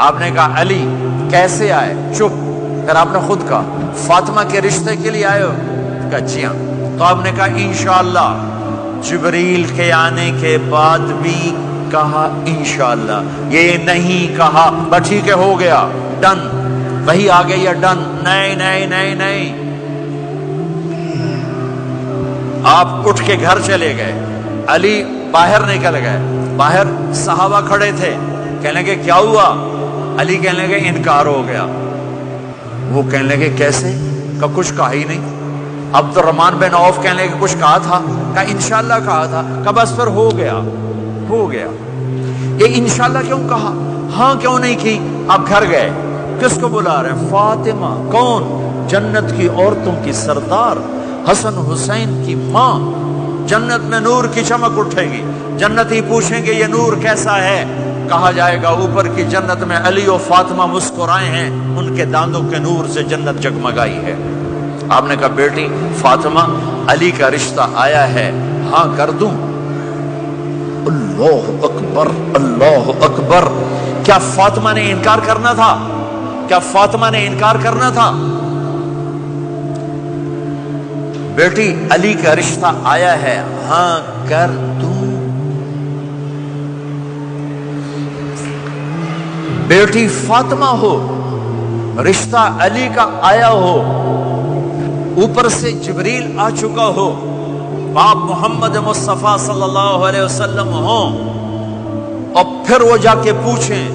آپ نے کہا علی کیسے آئے؟ چپ. پھر آپ نے خود کہا فاطمہ کے رشتے کے لیے آئے ہو؟ کہا جی ہاں. تو آپ نے کہا انشاءاللہ. جبریل کے آنے کے بعد بھی کہا انشاءاللہ، یہ نہیں کہا بس ٹھیک ہے ہو گیا ڈن، وہی آ گئی ہے ڈن. نہیں نہیں نہیں نہیں، آپ اٹھ کے گھر چلے گئے. علی باہر نکل گئے. باہر صحابہ کھڑے تھے. کہنے لگے کیا ہوا؟ علی کہنے لگے انکار ہو گیا. وہ کہنے لگے کیسے؟ کہ کچھ کہا ہی نہیں. عبد الرحمن بن عوف کہنے لگے کچھ کہا تھا؟ کہ انشاءاللہ کہا تھا. کہ بس پھر ہو گیا ہو گیا. یہ انشاءاللہ کیوں کہا؟ ہاں کیوں نہیں کی؟ آپ گھر گئے. کس کو بلا رہے ہیں؟ فاطمہ. کون؟ جنت کی عورتوں کی سردار، حسن حسین کی ماں. جنت میں نور کی چمک اٹھے گی. جنتی پوچھیں گے یہ نور کیسا ہے؟ کہا جائے گا اوپر کی جنت میں علی و فاطمہ مسکرائے ہیں، ان کے دانتوں کے نور سے جنت جگمگائی ہے. آپ نے کہا بیٹی فاطمہ علی کا رشتہ آیا ہے، ہاں کر دوں؟ اللہ اکبر اللہ اکبر. کیا فاطمہ نے انکار کرنا تھا؟ کیا فاطمہ نے انکار کرنا تھا؟ بیٹی علی کا رشتہ آیا ہے، ہاں کر دوں. بیٹی فاطمہ ہو، رشتہ علی کا آیا ہو، اوپر سے جبریل آ چکا ہو، باپ محمد مصطفیٰ صلی اللہ علیہ وسلم ہو، اور پھر وہ جا کے پوچھیں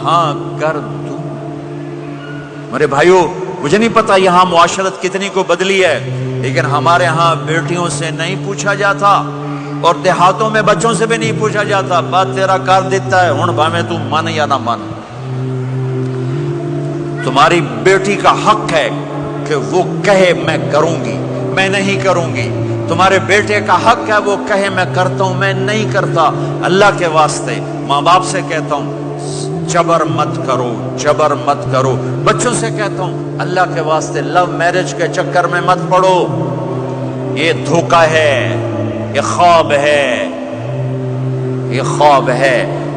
ہاں کر دوں. میرے بھائیو مجھے نہیں پتا یہاں معاشرت کتنی کو بدلی ہے، لیکن ہمارے ہاں بیٹیوں سے نہیں پوچھا جاتا، اور دیہاتوں میں بچوں سے بھی نہیں پوچھا جاتا. بات تیرا کر دیتا ہے ہن بھاویں تو مان یا نہ مان. تمہاری بیٹی کا حق ہے کہ وہ کہے میں کروں گی، میں نہیں کروں گی. تمہارے بیٹے کا حق ہے وہ کہے میں کرتا ہوں، میں نہیں کرتا. اللہ کے واسطے ماں باپ سے کہتا ہوں جبر مت کرو، جبر مت کرو. بچوں سے کہتا ہوں اللہ کے واسطے لو میرج کے چکر میں مت پڑو. یہ دھوکہ ہے، یہ خواب ہے، یہ خواب ہے.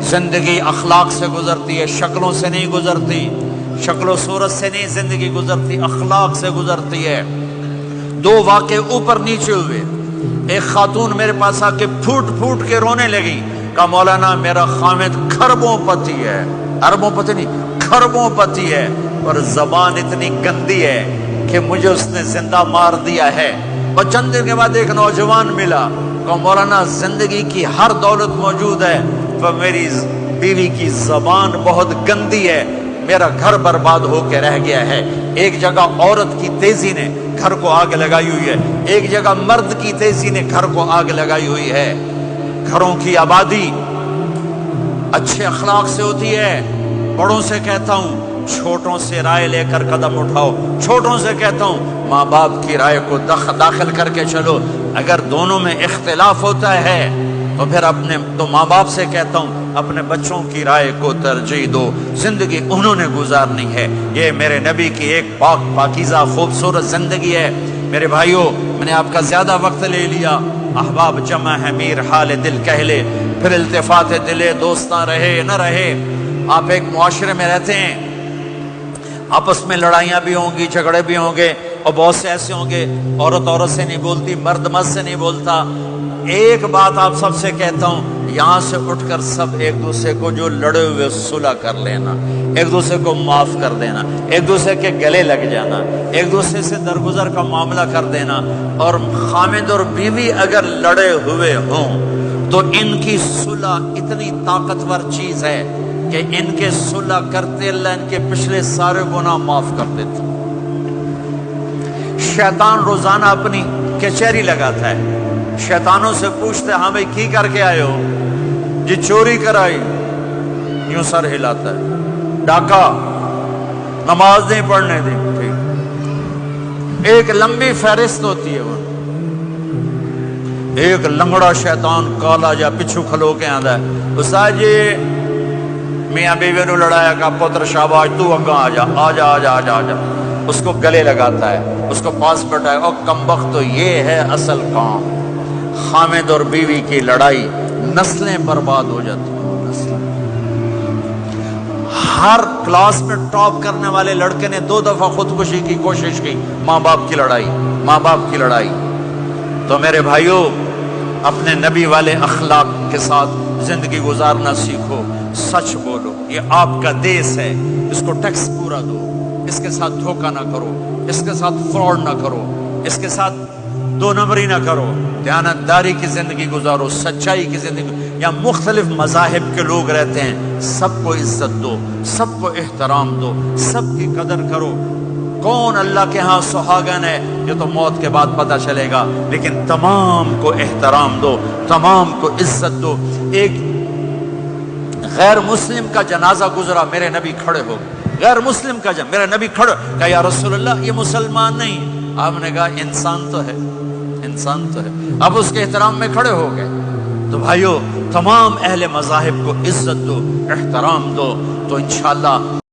زندگی اخلاق سے گزرتی ہے، شکلوں سے نہیں گزرتی. شکل و صورت سے نہیں زندگی گزرتی، اخلاق سے گزرتی ہے. دو واقعے اوپر نیچے ہوئے. ایک خاتون میرے پاس آ کے پھوٹ پھوٹ کے رونے لگی. کہا مولانا میرا خامد کھربوں پتی ہے، اربوں پتی نہیں کھربوں پتی ہے، اور زبان اتنی گندی ہے کہ مجھے اس نے زندہ مار دیا ہے. اور چند دن کے بعد ایک نوجوان ملا. کہا مولانا زندگی کی ہر دولت موجود ہے پر میری بیوی کی زبان بہت گندی ہے، میرا گھر برباد ہو کے رہ گیا ہے. ایک جگہ عورت کی تیزی نے گھر کو آگ لگائی ہوئی ہے، ایک جگہ مرد کی تیزی نے گھر کو آگ لگائی ہوئی ہے. گھروں کی آبادی اچھے اخلاق سے ہوتی ہے. بڑوں سے کہتا ہوں چھوٹوں سے رائے لے کر قدم اٹھاؤ. چھوٹوں سے کہتا ہوں ماں باپ کی رائے کو داخل کر کے چلو. اگر دونوں میں اختلاف ہوتا ہے تو ماں باپ سے کہتا ہوں اپنے بچوں کی رائے کو ترجیح دو. زندگی انہوں نے گزارنی ہے. یہ میرے نبی کی ایک پاکیزہ خوبصورت زندگی ہے. میرے بھائیوں میں نے آپ کا زیادہ وقت لے لیا. احباب جمع ہے میر حال دل کہہ لے، پھر التفات دلے دوستاں رہے نہ رہے. آپ ایک معاشرے میں رہتے ہیں، آپس میں لڑائیاں بھی ہوں گی، جھگڑے بھی ہوں گے، اور بہت سے ایسے ہوں گے عورت عورت سے نہیں بولتی، مرد مرد سے نہیں بولتا. ایک بات آپ سب سے کہتا ہوں، یہاں سے اٹھ کر سب ایک دوسرے کو جو لڑے ہوئے صلح کر لینا، ایک دوسرے کو معاف کر دینا، ایک دوسرے کے گلے لگ جانا، ایک دوسرے سے درگزر کا معاملہ کر دینا. اور خامد اور بیوی اگر لڑے ہوئے ہوں تو ان کی صلح اتنی طاقتور چیز ہے کہ ان کے صلح کرتے اللہ ان کے پچھلے سارے گناہ معاف کر دیتے. شیطان روزانہ اپنی کچہری لگاتا ہے. شیطانوں سے پوچھتے ہاں بھائی کی کر کے آئے ہو؟ جی چوری کرائی. یوں سر ہلاتا ہے. ڈاکہ، نماز نہیں پڑھنے دی. ٹھیک، ایک لمبی فہرست ہوتی ہے. وہ ایک لنگڑا شیطان کالا جا پچھو کھلو کے آندا ہے. استاد جی میاں بیوی نو لڑایا کا پتر شاباش تو اگاں آ جا آ جا آ جا آ جا آ جا. اس کو گلے لگاتا ہے، اس کو پاس بٹھائے. اور کمبخت تو یہ ہے اصل کام. خامد اور بیوی کی لڑائی، نسلیں برباد ہو جاتی ہیں. ہر کلاس میں ٹاپ کرنے والے لڑکے نے 2 دفعہ خودکشی کی کوشش کی، ماں باپ کی لڑائی۔ تو میرے بھائیوں، اپنے نبی والے اخلاق کے ساتھ زندگی گزارنا سیکھو، سچ بولو، یہ آپ کا دیس ہے، اس کو ٹیکس پورا دو، اس کے ساتھ دھوکہ نہ کرو، اس کے ساتھ فراڈ نہ کرو، اس کے ساتھ 2 نمبری نہ کرو، دیانتداری کی زندگی گزارو، سچائی کی زندگی۔ یا مختلف مذاہب کے لوگ رہتے ہیں، سب کو عزت دو، سب کو احترام دو، سب کی قدر کرو۔ کون اللہ کے ہاں سہاگن ہے یہ تو موت کے بعد پتہ چلے گا، لیکن تمام کو احترام دو، تمام کو عزت دو۔ ایک غیر مسلم کا جنازہ گزرا، میرے نبی کھڑے ہو گئے، غیر مسلم کا میرے نبی کھڑے، کہا یا رسول اللہ یہ مسلمان نہیں، آپ نے کہا انسان تو ہے، انسان تو ہے، اب اس کے احترام میں کھڑے ہو گئے۔ تو بھائیو، تمام اہل مذاہب کو عزت دو، احترام دو، تو انشاءاللہ